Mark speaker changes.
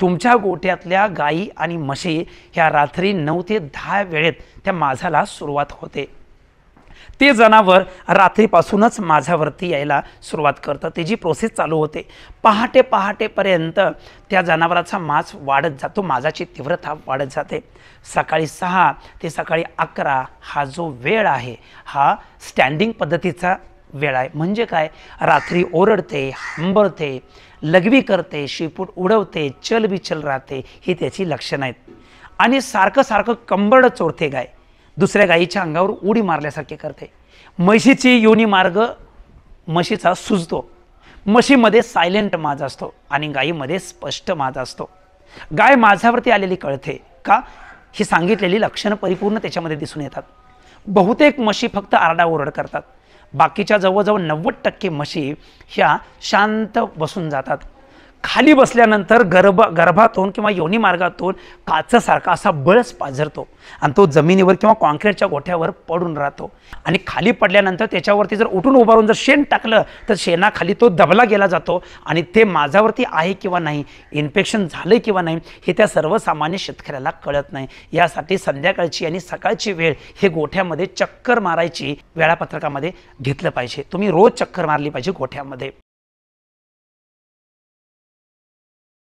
Speaker 1: तुमच्या गोठ्यातल्या गायी आणि म्हशी ह्या रात्री 9 ते 10 वेळेत त्या माझाला सुरुवात होते। ते जनावर रात्रीपासूनच माझ्यावरती यायला सुरुवात करतं, त्याची प्रोसेस चालू होते। पहाटेपर्यंत त्या जनावराचा माज वाढत जातो, माजाची तीव्रता वाढत जाते। सकाळी 6 ते सकाळी 11 हा जो वेळ आहे हा स्टँडिंग पद्धतीचा वेळ आहे। म्हणजे काय, रात्री ओरडते, हंबरते, लघवी करते, शेपूट उडवते, चलबिचल राहते, ही त्याची लक्षणं आहेत। आणि सारखं कंबरड चोरते गाय, दुसऱ्या गायीच्या अंगावर उडी मारल्यासारखे करते। म्हशीची योनी मार्ग म्हशीचा सुजतो, म्हशीमध्ये सायलेंट माज असतो आणि गायीमध्ये स्पष्ट माज असतो। गाय माझ्यावरती आलेली कळते का, ही सांगितलेली लक्षणं परिपूर्ण त्याच्यामध्ये दिसून येतात। बहुतेक म्हशी फक्त आरडाओरड करतात, बाकीच्या जवळजवळ 90% म्हशी ह्या शांत बसून जातात। खाली बसल्यानंतर गर्भातून किंवा योनी मार्गातून काचेसारखा असा बळस पाझरतो आणि तो जमिनीवर किंवा कॉन्क्रीटच्या गोठ्यावर पडून राहतो। आणि खाली पडल्यानंतर त्याच्यावरती जर उठून उभारून जर शेण टाकलं तर शेणाखाली तो दबला गेला जातो आणि ते माझ्यावरती आहे किंवा नाही, इन्फेक्शन झालं किंवा नाही, हे त्या सर्वसामान्य शेतकऱ्याला कळत नाही। यासाठी संध्याकाळची आणि सकाळची वेळ हे गोठ्यामध्ये चक्कर मारायची वेळापत्रकामध्ये घेतलं पाहिजे। तुम्ही रोज चक्कर मारली पाहिजे गोठ्यामध्ये।